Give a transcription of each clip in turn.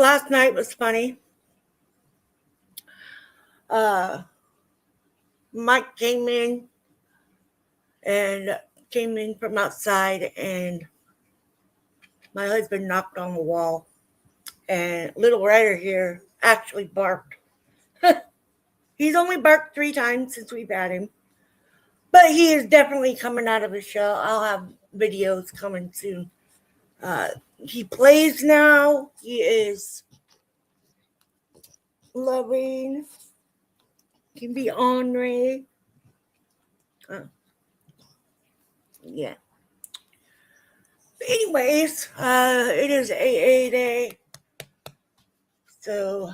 last night was funny. Mike came in from outside, and my husband knocked on the wall, and little Ryder here actually barked. He's only barked 3 times since we've had him, but he is definitely coming out of his shell. I'll have videos coming soon. He plays now. He is loving. Can be ornery. Yeah. But anyways, it is AA day. So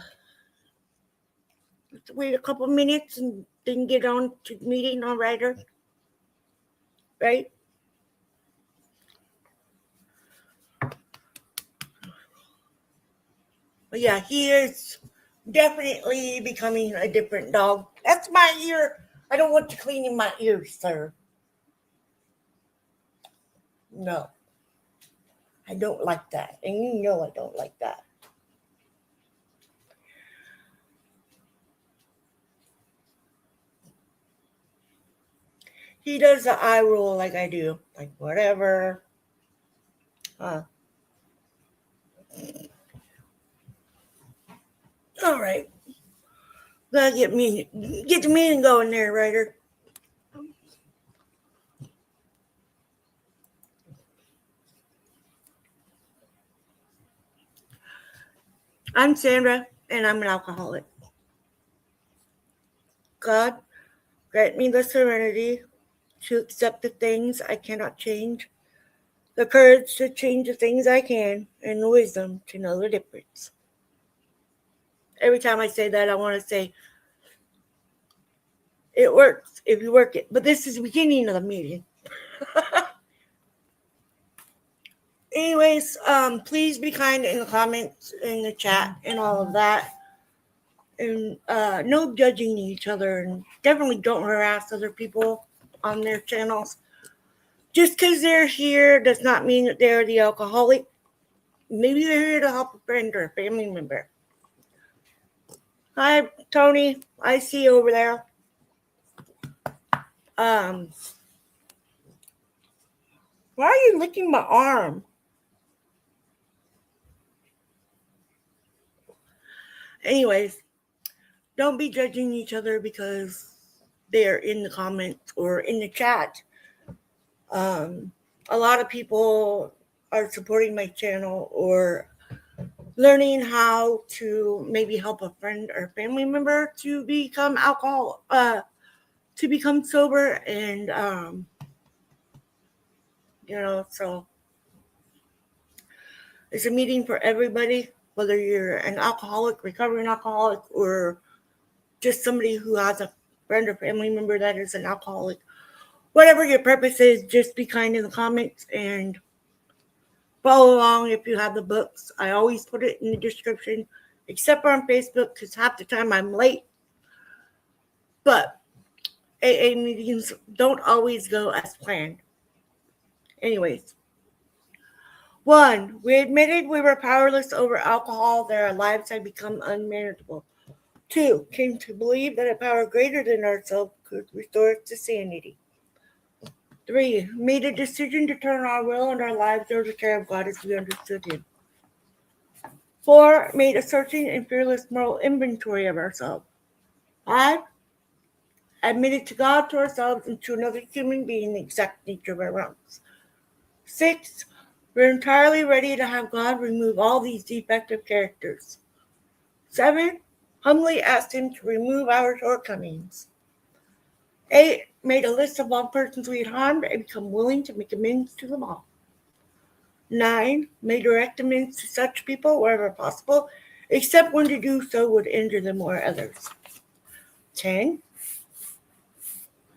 let's wait a couple minutes and then get on to the meeting on Ryder. Right? But yeah, he is definitely becoming a different dog. That's my ear. I don't want you cleaning my ears, sir. No. I don't like that. And you know I don't like that. He does the eye roll like I do. Like, whatever. All right. Gotta get the meeting going there, Ryder. I'm Sandra, and I'm an alcoholic. God, grant me the serenity to accept the things I cannot change, the courage to change the things I can, and the wisdom to know the difference. Every time I say that, I want to say, it works if you work it. But this is the beginning of the meeting. Anyways, please be kind in the comments, in the chat, and all of that. And no judging each other, and definitely don't harass other people on their channels. Just because they're here does not mean that they're the alcoholic. Maybe they're here to help a friend or a family member. Hi, Tony. I see you over there. Why are you licking my arm? Anyways, don't be judging each other because they're in the comments or in the chat. A lot of people are supporting my channel or learning how to maybe help a friend or family member to become to become sober, and so it's a meeting for everybody, whether you're an alcoholic, recovering alcoholic, or just somebody who has a friend or family member that is an alcoholic. Whatever your purpose is, just be kind in the comments and follow along if you have the books. I always put it in the description, except for on Facebook, because half the time I'm late. But AA meetings don't always go as planned. Anyways. 1, we admitted we were powerless over alcohol, that our lives had become unmanageable. 2, came to believe that a power greater than ourselves could restore us to sanity. 3, made a decision to turn our will and our lives over to the care of God as we understood Him. 4, made a searching and fearless moral inventory of ourselves. 5, admitted to God, to ourselves, and to another human being the exact nature of our wrongs. 6, we're entirely ready to have God remove all these defective characters. 7, humbly asked Him to remove our shortcomings. 8, made a list of all persons we had harmed and become willing to make amends to them all. 9, made direct amends to such people wherever possible, except when to do so would injure them or others. 10,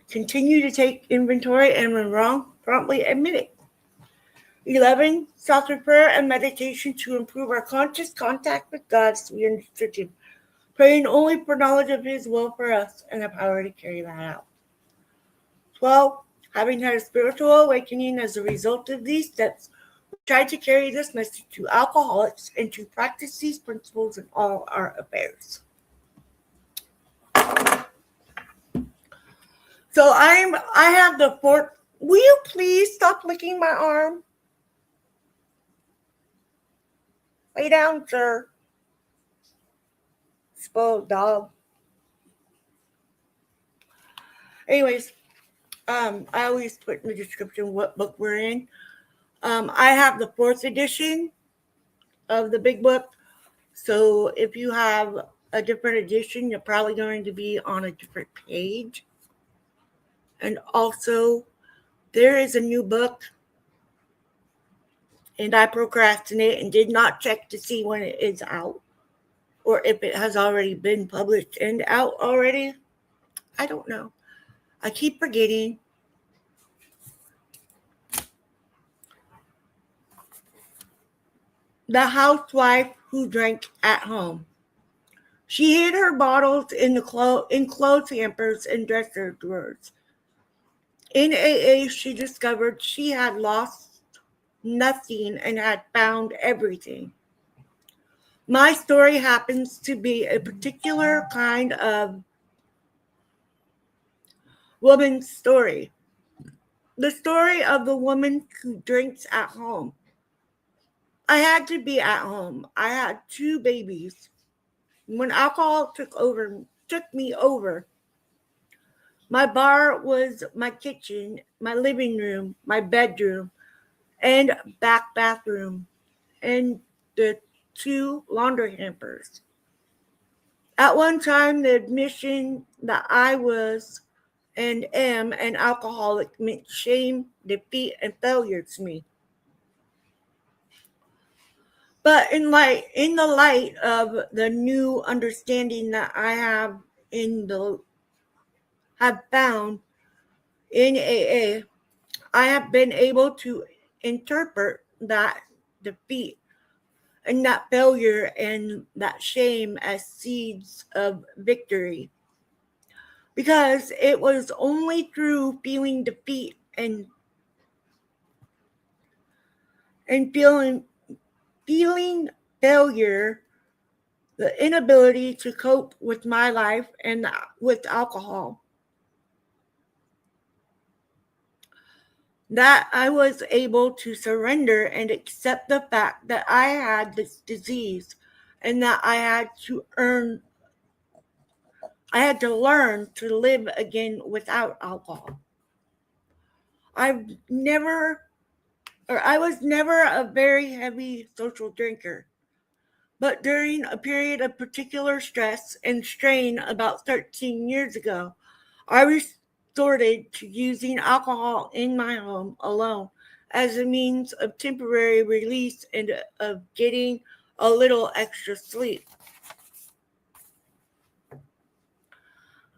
continue to take inventory and when wrong, promptly admit it. 11, sought through prayer and meditation to improve our conscious contact with God as we understood Him, praying only for knowledge of His will for us and the power to carry that out. 12, having had a spiritual awakening as a result of these steps, try to carry this message to alcoholics and to practice these principles in all our affairs. So I have the fourth. Will you please stop licking my arm? Lay down, sir. Spoiled dog. Anyways, I always put in the description what book we're in. I have the fourth edition of the big book. So if you have a different edition, you're probably going to be on a different page. And also, there is a new book, and I procrastinate and did not check to see when it is out or if it has already been published and out already. I don't know. I keep forgetting. The Housewife Who Drank at Home. She hid her bottles in clothes hampers and dresser drawers. In AA, she discovered she had lost nothing and had found everything. My story happens to be a particular kind of woman's story. The story of the woman who drinks at home. I had to be at home. I had 2 babies. When alcohol took me over, my bar was my kitchen, my living room, my bedroom, and back bathroom, and the 2 laundry hampers. At one time, the admission that I was and am an alcoholic meant shame, defeat, and failure to me. But in the light of the new understanding that I have found in AA, I have been able to interpret that defeat and that failure and that shame as seeds of victory. Because it was only through feeling defeat and feeling failure, the inability to cope with my life and with alcohol, that I was able to surrender and accept the fact that I had this disease and that I had to learn to live again without alcohol. I was never a very heavy social drinker. But during a period of particular stress and strain about 13 years ago, I resorted to using alcohol in my home alone as a means of temporary release and of getting a little extra sleep.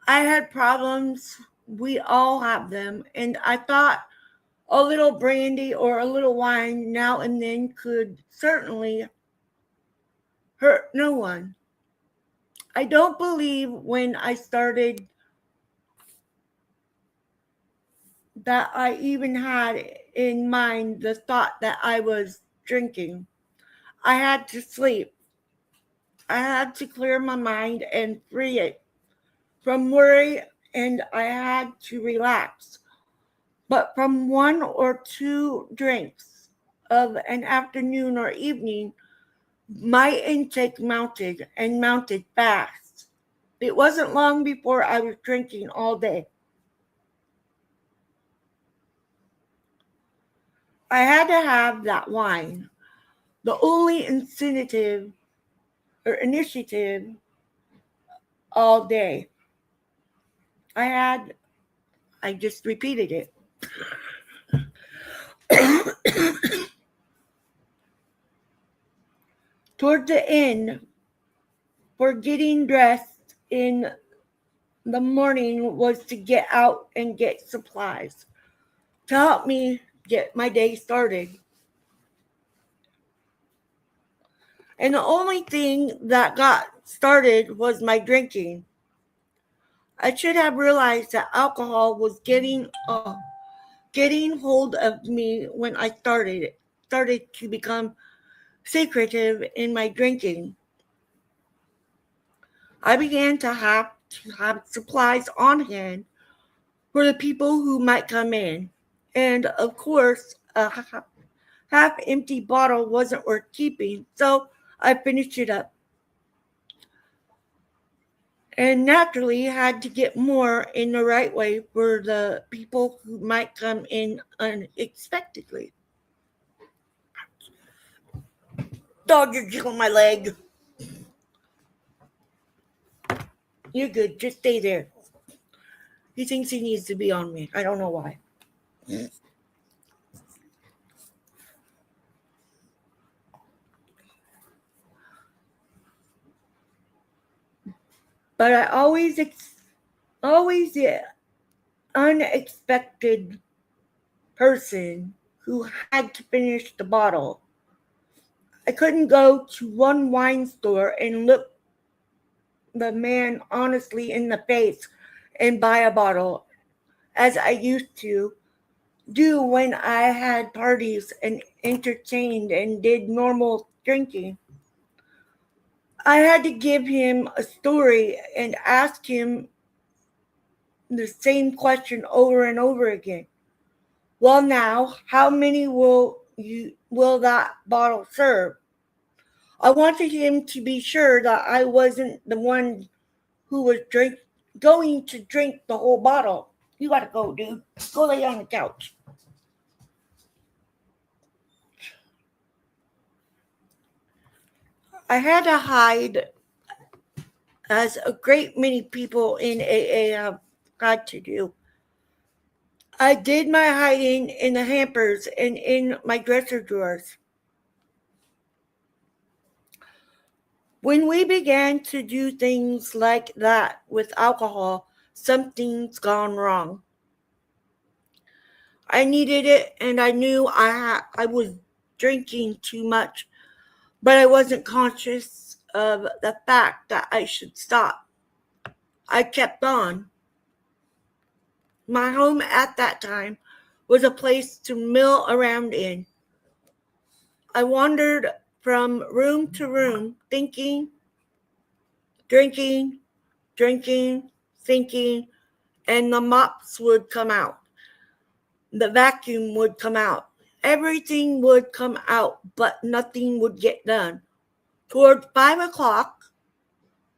I had problems. We all have them. And I thought a little brandy or a little wine now and then could certainly hurt no one. I don't believe when I started that I even had in mind the thought that I was drinking. I had to sleep. I had to clear my mind and free it from worry, and I had to relax. But from 1 or 2 drinks of an afternoon or evening, my intake mounted and mounted fast. It wasn't long before I was drinking all day. I had to have that wine. The only initiative all day. I just repeated it. Toward the end, for getting dressed in the morning was to get out and get supplies to help me get my day started. And the only thing that got started was my drinking. I should have realized that alcohol was getting hold of me when I started it. started to become secretive in my drinking. I began to have supplies on hand for the people who might come in. And of course, a half empty bottle wasn't worth keeping, so I finished it up. And naturally had to get more in the right way for the people who might come in unexpectedly. Dog, you're jiggling my leg. You're good. Just stay there. He thinks he needs to be on me. I don't know why. But I always the unexpected person who had to finish the bottle. I couldn't go to one wine store and look the man honestly in the face and buy a bottle as I used to do when I had parties and entertained and did normal drinking. I had to give him a story and ask him the same question over and over again. Well, now, how many will that bottle serve? I wanted him to be sure that I wasn't the one who was going to drink the whole bottle. You gotta go, dude. Go lay on the couch. I had to hide, as a great many people in AA have had to do. I did my hiding in the hampers and in my dresser drawers. When we began to do things like that with alcohol, something's gone wrong. I needed it, and I knew I was drinking too much, but I wasn't conscious of the fact that I should stop. I kept on. My home at that time was a place to mill around in. I wandered from room to room, thinking, drinking, drinking, thinking, and the mops would come out. The vacuum would come out. Everything would come out, but nothing would get done. Toward 5 o'clock,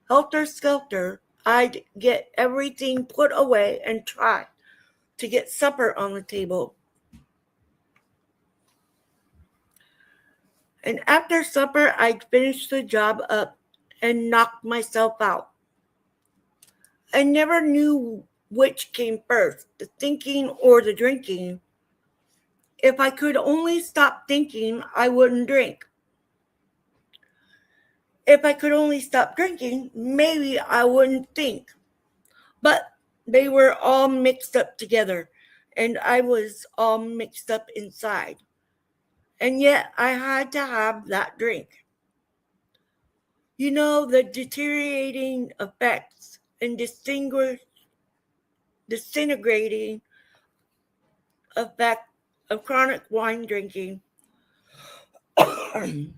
helter skelter, I'd get everything put away and try to get supper on the table. And after supper, I'd finish the job up and knock myself out. I never knew which came first, the thinking or the drinking. If I could only stop thinking, I wouldn't drink. If I could only stop drinking, maybe I wouldn't think. But they were all mixed up together, and I was all mixed up inside. And yet I had to have that drink. You know, the deteriorating effects and disintegrating effect of chronic wine drinking. I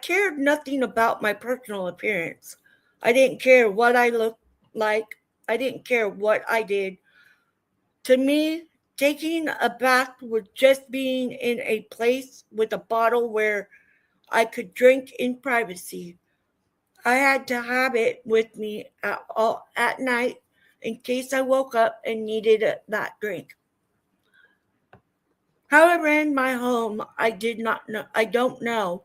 cared nothing about my personal appearance. I didn't care what I looked like. I didn't care what I did. To me, taking a bath was just being in a place with a bottle where I could drink in privacy. I had to have it with me at night in case I woke up and needed that drink. How I ran my home, I did not know. I don't know.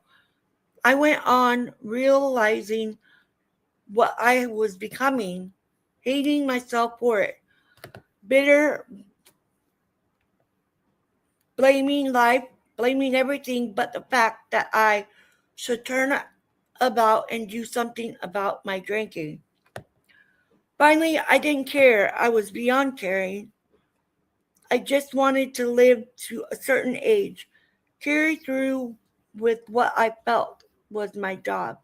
I went on realizing what I was becoming, hating myself for it, bitter, blaming life, blaming everything but the fact that I should turn about and do something about my drinking. Finally, I didn't care. I was beyond caring. I just wanted to live to a certain age, carry through with what I felt was my job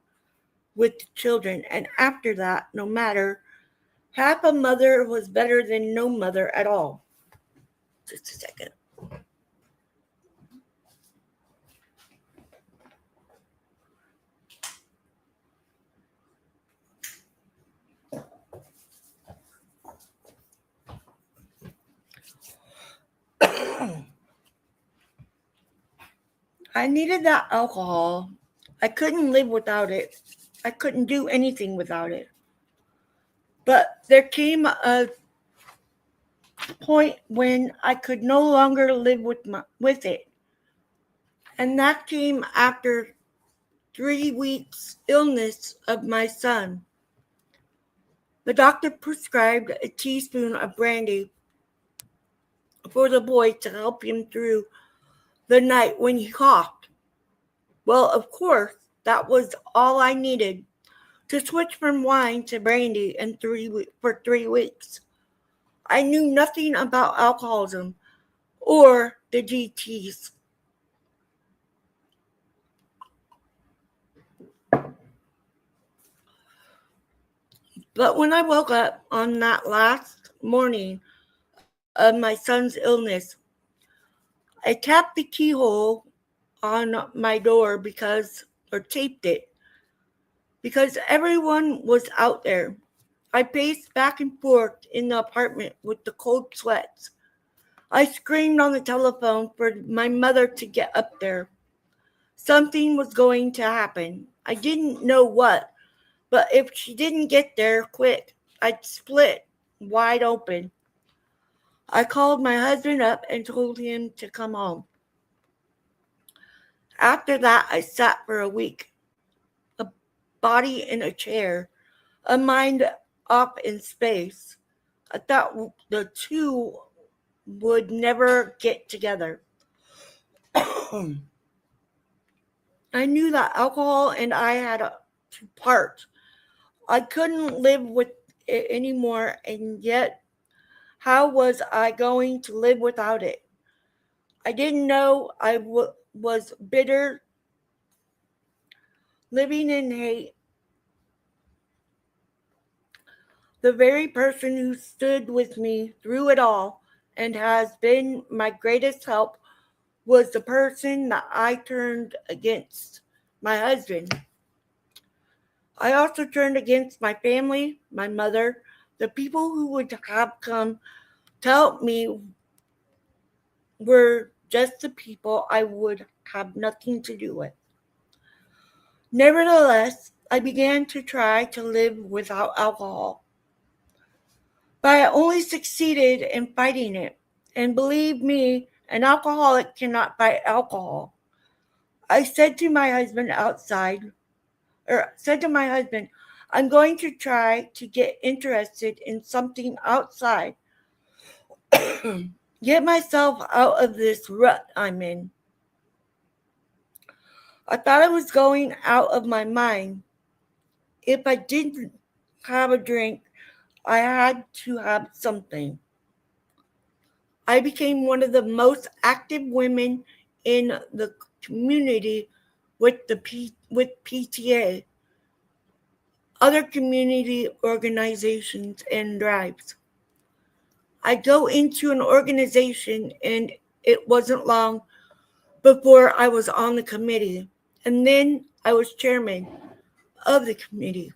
with the children. And after that, no matter, half a mother was better than no mother at all. Just a second. I needed that alcohol. I couldn't live without it. I couldn't do anything without it. But there came a point when I could no longer live with it. And that came after 3 weeks illness of my son. The doctor prescribed a teaspoon of brandy for the boy to help him through the night when he coughed. Well, of course, that was all I needed to switch from wine to brandy for 3 weeks. I knew nothing about alcoholism or the GTs. But when I woke up on that last morning of my son's illness, I tapped the keyhole on my door or taped it, because everyone was out there. I paced back and forth in the apartment with the cold sweats. I screamed on the telephone for my mother to get up there. Something was going to happen. I didn't know what, but if she didn't get there quick, I'd split wide open. I called my husband up and told him to come home. After that, I sat for a week, a body in a chair, a mind up in space. I thought the two would never get together. I knew that alcohol and I had to part. I couldn't live with it anymore, and yet, how was I going to live without it? I didn't know I was bitter, living in hate. The very person who stood with me through it all and has been my greatest help was the person that I turned against, my husband. I also turned against my family, my mother, the people who would have come to help me were just the people I would have nothing to do with. Nevertheless, I began to try to live without alcohol. But I only succeeded in fighting it. And believe me, an alcoholic cannot fight alcohol. I said to my husband, I'm going to try to get interested in something outside. Get myself out of this rut I'm in. I thought I was going out of my mind. If I didn't have a drink, I had to have something. I became one of the most active women in the community with PTA, other community organizations, and drives. I go into an organization, and it wasn't long before I was on the committee, and then I was chairman of the committee.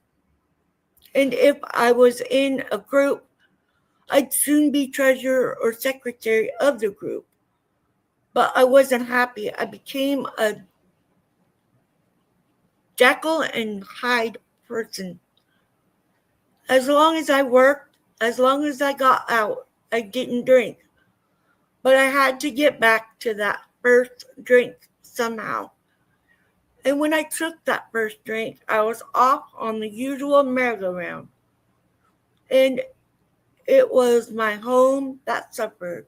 And if I was in a group, I'd soon be treasurer or secretary of the group. But I wasn't happy. I became a Jekyll and Hyde person. As long as I worked, as long as I got out, I didn't drink. But I had to get back to that first drink somehow. And when I took that first drink, I was off on the usual merry-go-round. And it was my home that suffered.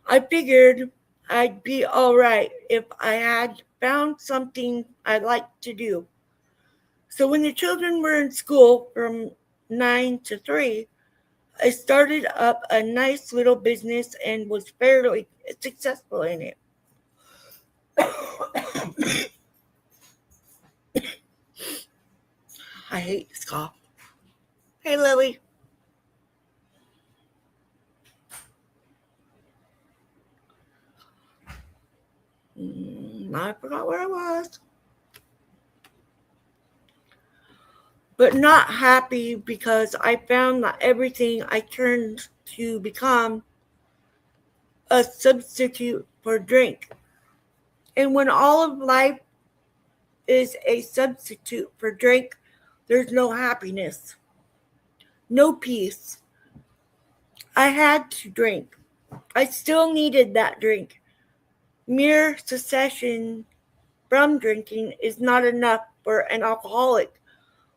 I figured I'd be all right if I had found something I liked to do. So when the children were in school from 9 to 3, I started up a nice little business and was fairly successful in it. I hate this cough. Hey, Lily. I forgot where I was. But not happy because I found that everything I turned to become a substitute for drink. And when all of life is a substitute for drink, there's no happiness, no peace. I had to drink. I still needed that drink. Mere cessation from drinking is not enough for an alcoholic,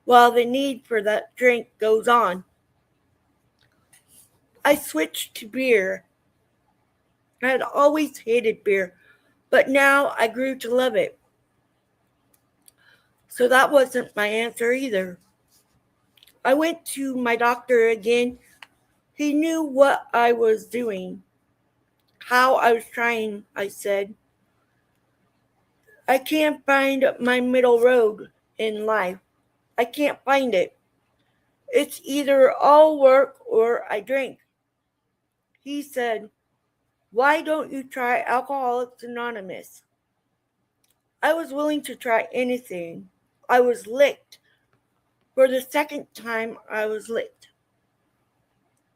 while the need for that drink goes on. I switched to beer. I had always hated beer, but now I grew to love it. So that wasn't my answer either. I went to my doctor again. He knew what I was doing, how I was trying, I said. I can't find my middle road in life. I can't find it. It's either all work or I drink. He said, "Why don't you try Alcoholics Anonymous?" I was willing to try anything. I was licked. For the second time, I was licked.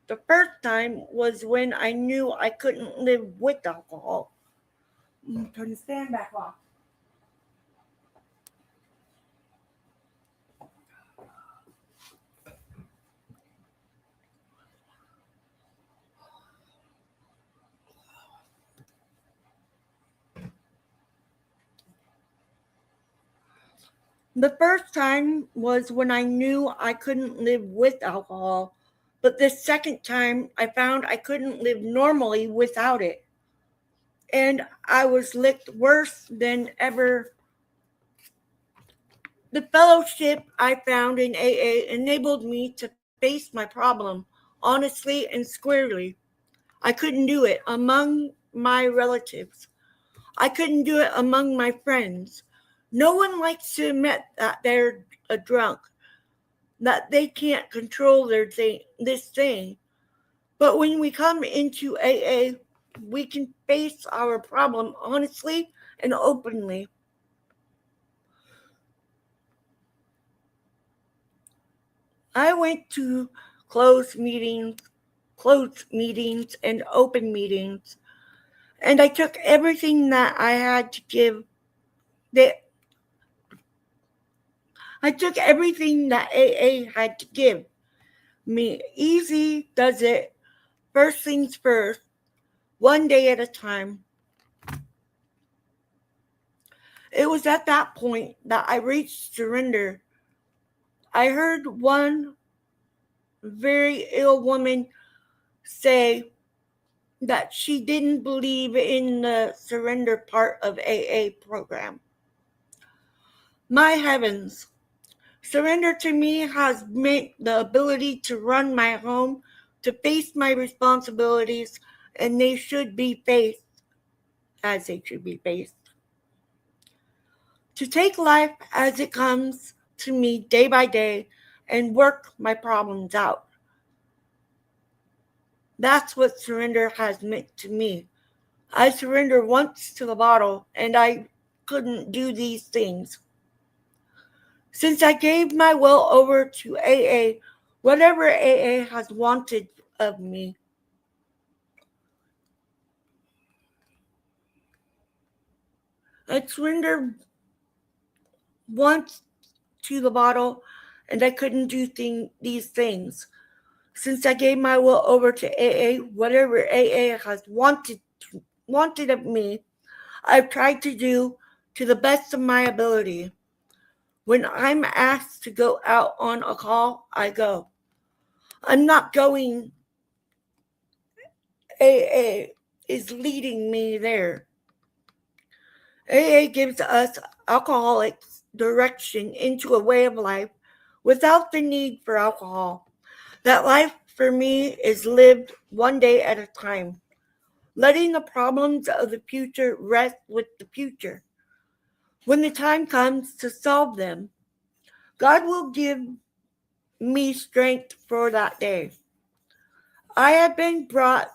The first time was when I knew I couldn't live with alcohol. Turn the stand back off. The first time was when I knew I couldn't live with alcohol, but the second time I found I couldn't live normally without it. And I was licked worse than ever. The fellowship I found in AA enabled me to face my problem honestly and squarely. I couldn't do it among my relatives. I couldn't do it among my friends. No one likes to admit that they're a drunk, that they can't control this thing. But when we come into AA, we can face our problem honestly and openly. I went to closed meetings, and open meetings, and I took everything that I had to give. That I took everything that AA had to give me. Easy does it. First things first, one day at a time. It was at that point that I reached surrender. I heard one very ill woman say that she didn't believe in the surrender part of AA program. My heavens, surrender to me has meant the ability to run my home, to face my responsibilities, and they should be faced as they should be faced. To take life as it comes to me day by day and work my problems out. That's what surrender has meant to me. I surrendered once to the bottle and I couldn't do these things. Since I gave my will over to AA, whatever AA has wanted of me, I surrendered once to the bottle and I couldn't do these things. Since I gave my will over to AA, whatever AA has wanted of me, I've tried to do to the best of my ability. When I'm asked to go out on a call, I go. I'm not going. AA is leading me there. AA gives us alcoholics direction into a way of life without the need for alcohol. That life for me is lived one day at a time, letting the problems of the future rest with the future. When the time comes to solve them, God will give me strength for that day. I have been brought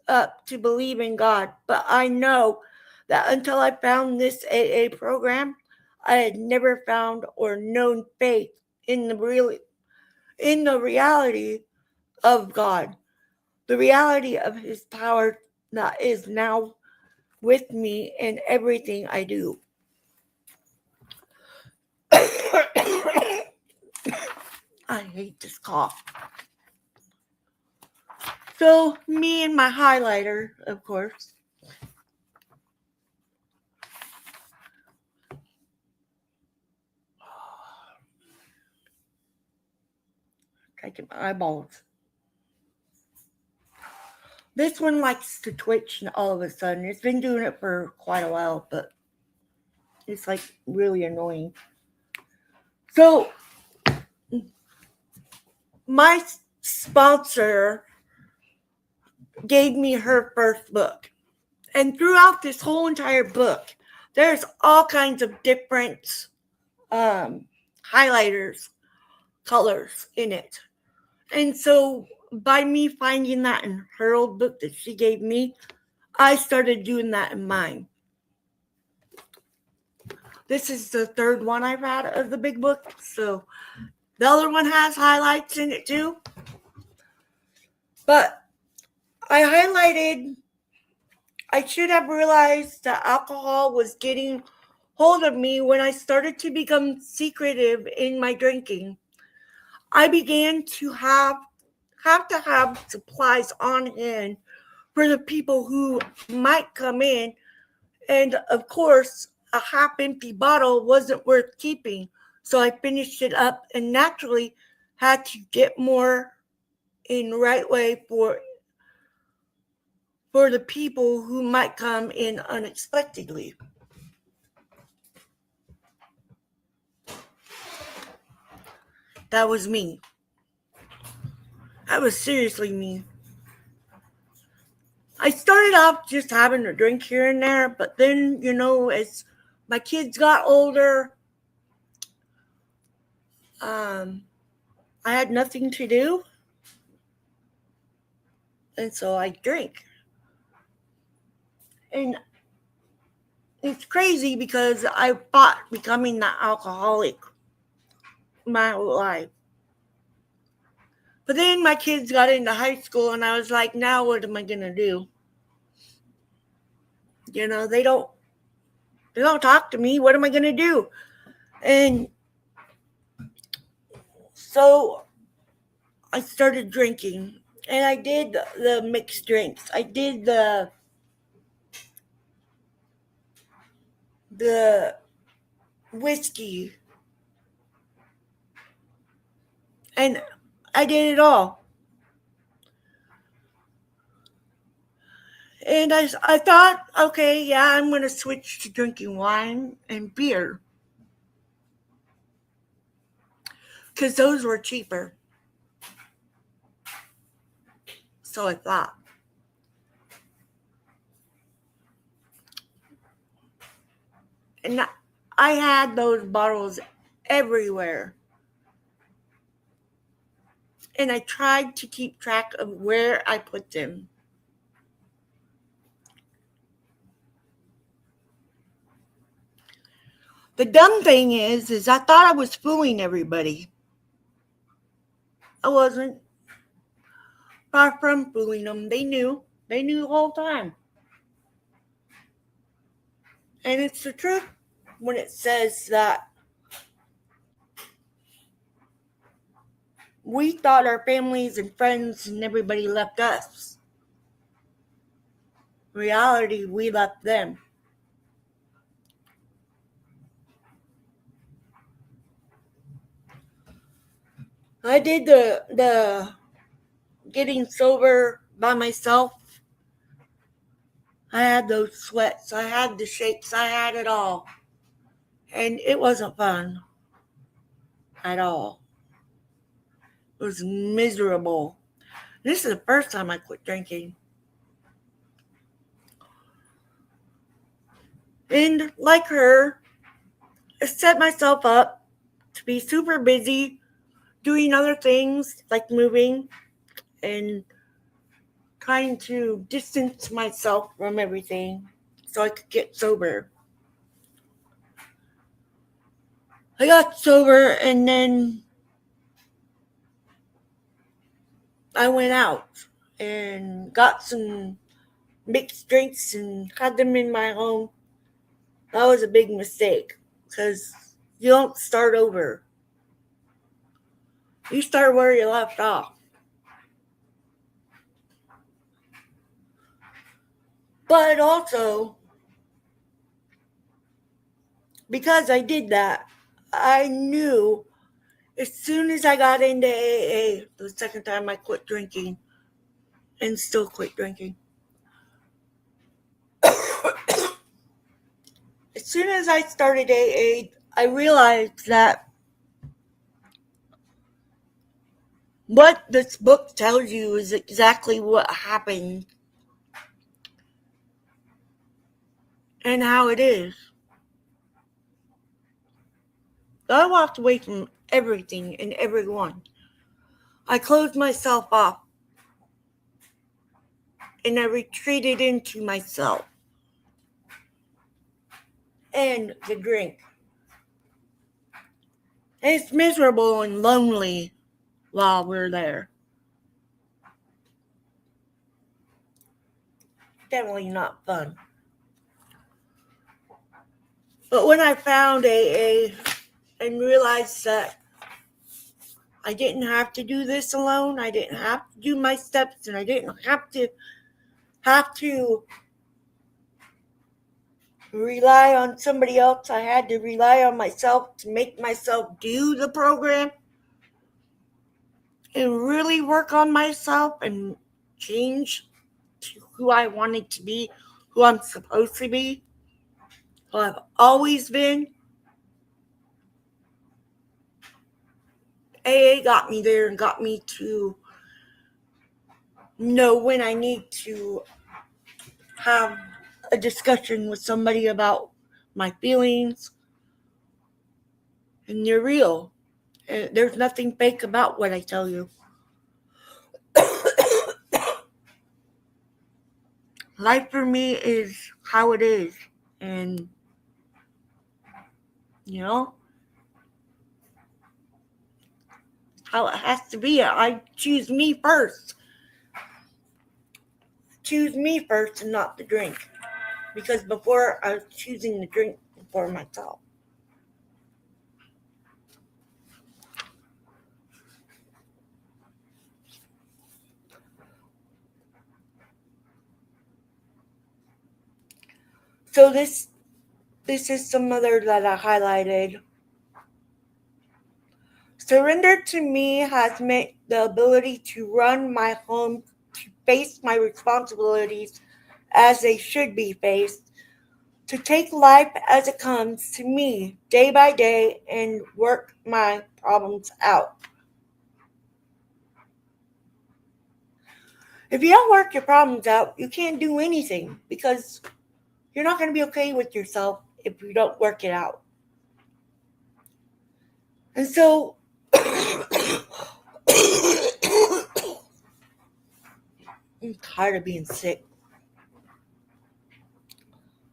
up to believe in God, but I know that until I found this AA program, I had never found or known faith in the reality of God, the reality of His power that is now with me in everything I do. I hate this cough. So, me and my highlighter, of course. Taking my eyeballs. This one likes to twitch all of a sudden. It's been doing it for quite a while, but it's like really annoying. So, my sponsor gave me her first book. And throughout this whole entire book, there's all kinds of different highlighters, colors in it. And so by me finding that in her old book that she gave me, I started doing that in mine. This is the third one I've had of the big book, so the other one has highlights in it too. But I should have realized that alcohol was getting hold of me when I started to become secretive in my drinking. I began to have to have supplies on hand for the people who might come in. And of course, a half empty bottle wasn't worth keeping. So I finished it up and naturally had to get more in the right way for the people who might come in unexpectedly. That was me. That was seriously me. I started off just having a drink here and there, but then, as my kids got older, I had nothing to do, and so I drink. And it's crazy because I fought becoming that alcoholic my whole life. But then my kids got into high school, and I was like, now what am I going to do? They don't talk to me. What am I going to do? And so I started drinking, and I did the mixed drinks. I did the whiskey, and I did it all. And I thought, okay, yeah, I'm going to switch to drinking wine and beer, because those were cheaper. So I thought. And I had those bottles everywhere. And I tried to keep track of where I put them. The dumb thing is I thought I was fooling everybody. I wasn't. Far from fooling them. They knew. They knew the whole time. And it's the truth when it says that we thought our families and friends and everybody left us. In reality, we left them. I did the getting sober by myself. I had those sweats. I had the shakes. I had it all. And it wasn't fun at all. It was miserable. This is the first time I quit drinking. And like her, I set myself up to be super busy doing other things like moving and trying to distance myself from everything so I could get sober. I got sober and then I went out and got some mixed drinks and had them in my home. That was a big mistake because you don't start over. You start where you left off. But also, because I did that, I knew as soon as I got into AA, the second time I quit drinking and still quit drinking. As soon as I started AA, I realized that what this book tells you is exactly what happened and how it is. I walked away from everything and everyone. I closed myself off and I retreated into myself and the drink. And it's miserable and lonely while we're there. Definitely not fun. But when I found AA and realized that I didn't have to do this alone, I didn't have to do my steps, and I didn't have to rely on somebody else. I had to rely on myself to make myself do the program and really work on myself and change to who I wanted to be, who I'm supposed to be, who I've always been. AA got me there and got me to know when I need to have a discussion with somebody about my feelings, and they're real. And there's nothing fake about what I tell you. Life for me is how it is, and how it has to be. I choose me first. Choose me first and not the drink. Because before I was choosing the drink for myself. So this is some other that I highlighted. Surrender to me has meant the ability to run my home, to face my responsibilities as they should be faced, to take life as it comes to me day by day and work my problems out. If you don't work your problems out, you can't do anything because you're not going to be okay with yourself if you don't work it out. And so, I'm tired of being sick.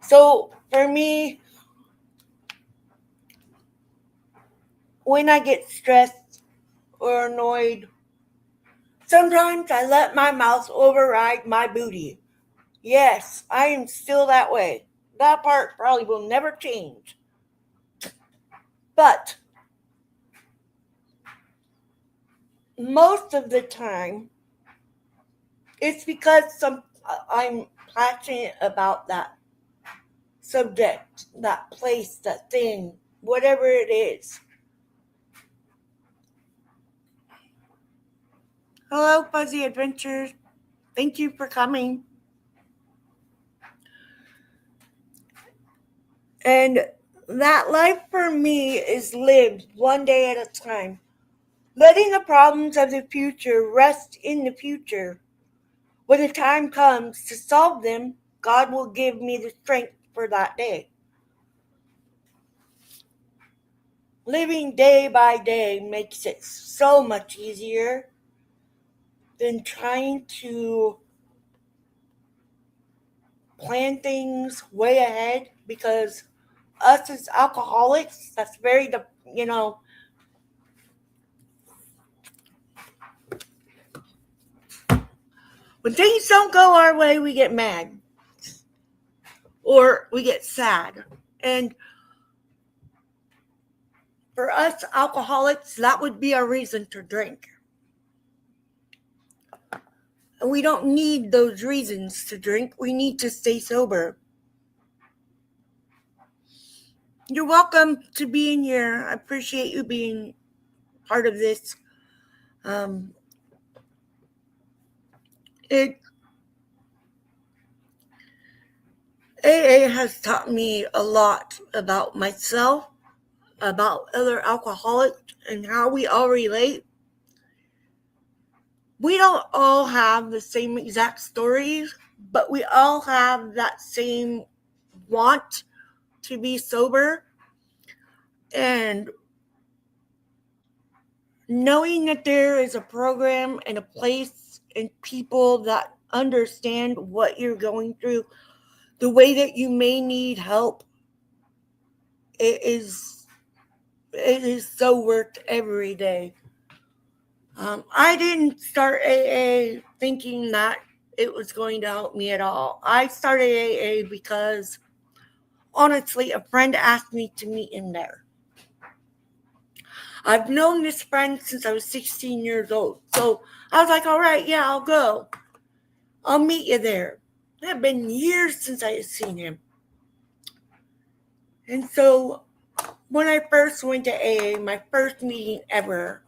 So, for me, when I get stressed or annoyed, sometimes I let my mouth override my booty. Yes, I am still that way. That part probably will never change. But most of the time, it's because I'm passionate about that subject, that place, that thing, whatever it is. Hello, Fuzzy Adventures. Thank you for coming. And that life for me is lived one day at a time, letting the problems of the future rest in the future. When the time comes to solve them, God will give me the strength for that day. Living day by day makes it so much easier than trying to plan things way ahead, because us as alcoholics, that's very, when things don't go our way, we get mad. or we get sad. And for us alcoholics, that would be our reason to drink. And we don't need those reasons to drink. We need to stay sober. You're welcome to being here. I appreciate you being part of this. AA has taught me a lot about myself, about other alcoholics, and how we all relate. We don't all have the same exact stories, but we all have that same want to be sober. And knowing that there is a program and a place and people that understand what you're going through, the way that you may need help, it is so worth every day. I didn't start AA thinking that it was going to help me at all. I started AA because, honestly, a friend asked me to meet him there. I've known this friend since I was 16 years old. So I was like, all right, yeah, I'll go. I'll meet you there. It had been years since I had seen him. And so when I first went to AA, my first meeting ever,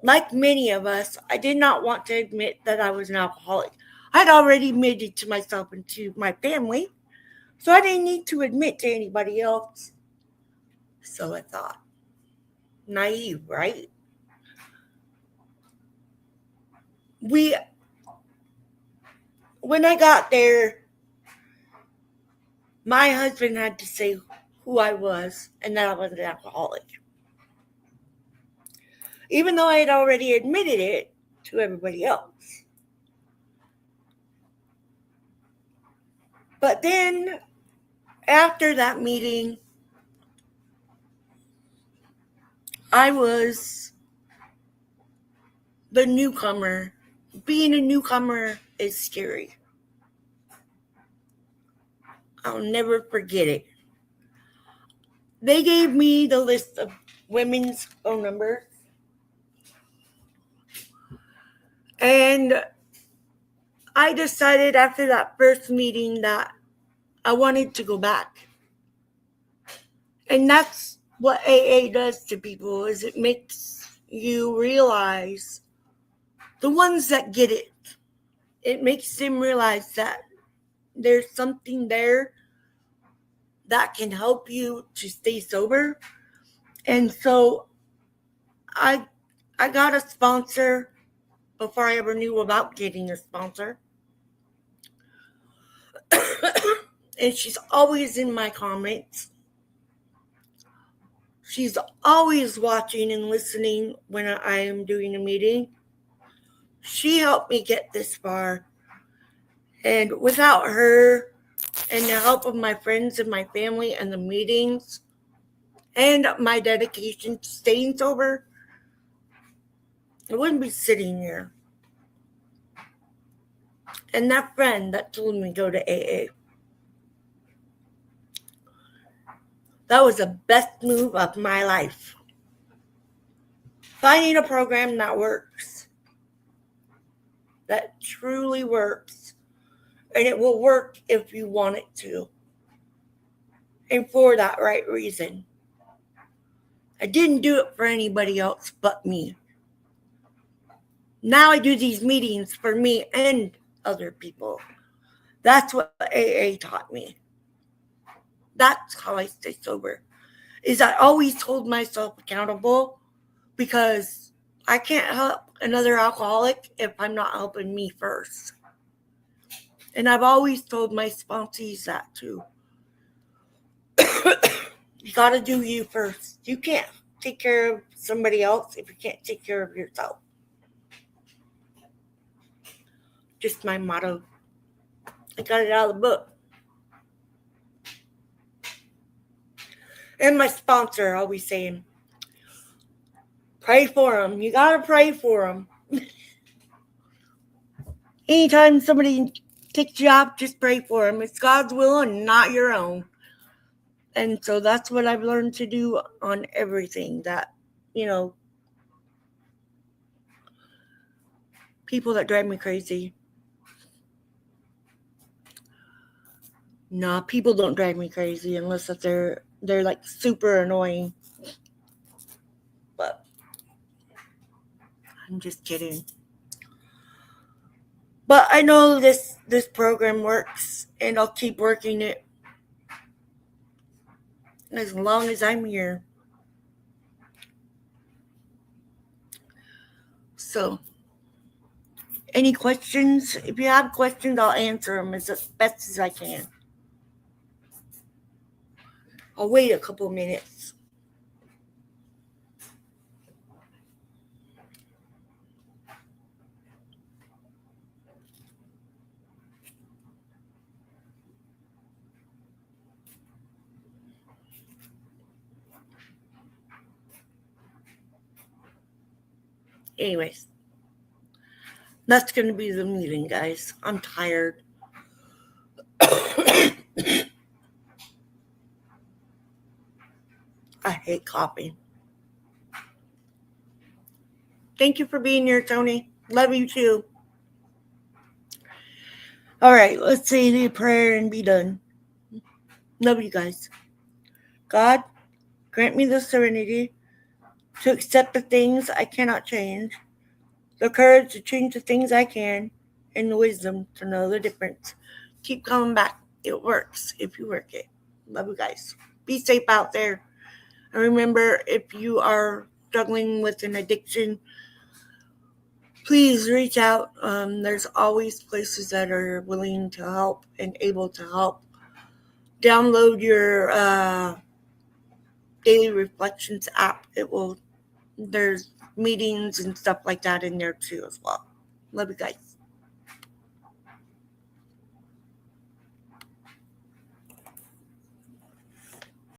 like many of us, I did not want to admit that I was an alcoholic. I'd already admitted to myself and to my family, so I didn't need to admit to anybody else. So I thought. Naive, right? When I got there, my husband had to say who I was and that I was an alcoholic. Even though I had already admitted it to everybody else. But then, after that meeting, I was the newcomer. Being a newcomer is scary. I'll never forget it. They gave me the list of women's phone numbers. And I decided after that first meeting that I wanted to go back. And that's what AA does to people, is it makes you realize, the ones that get it, it makes them realize that there's something there that can help you to stay sober. And so I got a sponsor before I ever knew about getting a sponsor. And she's always in my comments. She's always watching and listening when I am doing a meeting. She helped me get this far. And without her and the help of my friends and my family and the meetings and my dedication to staying sober, I wouldn't be sitting here. And that friend that told me to go to AA, that was the best move of my life. Finding a program that works, that truly works, and it will work if you want it to, and for that right reason. I didn't do it for anybody else but me. Now I do these meetings for me and other people. That's what AA taught me. That's how I stay sober. Is I always hold myself accountable, because I can't help another alcoholic if I'm not helping me first. And I've always told my sponsees that too. You gotta do you first. You can't take care of somebody else if you can't take care of yourself. Just my motto. I got it out of the book. And my sponsor always saying, pray for them. You gotta pray for them. Anytime somebody kicks you off, just pray for them. It's God's will and not your own. And so that's what I've learned to do on everything. That, people that drive me crazy. Nah, people don't drive me crazy unless that they're like super annoying. But I'm just kidding. But I know this program works, and I'll keep working it as long as I'm here. So, any questions? If you have questions, I'll answer them as best as I can. I'll wait a couple minutes. Anyways, that's going to be the meeting, guys. I'm tired. I hate coffee. Thank you for being here, Tony. Love you too. All right, let's say the prayer and be done. Love you guys. God, grant me the serenity to accept the things I cannot change, the courage to change the things I can, and the wisdom to know the difference. Keep coming back. It works if you work it. Love you guys. Be safe out there. And remember, if you are struggling with an addiction, please reach out. There's always places that are willing to help and able to help. Download your Daily Reflections app. There's meetings and stuff like that in there too as well. Love you guys.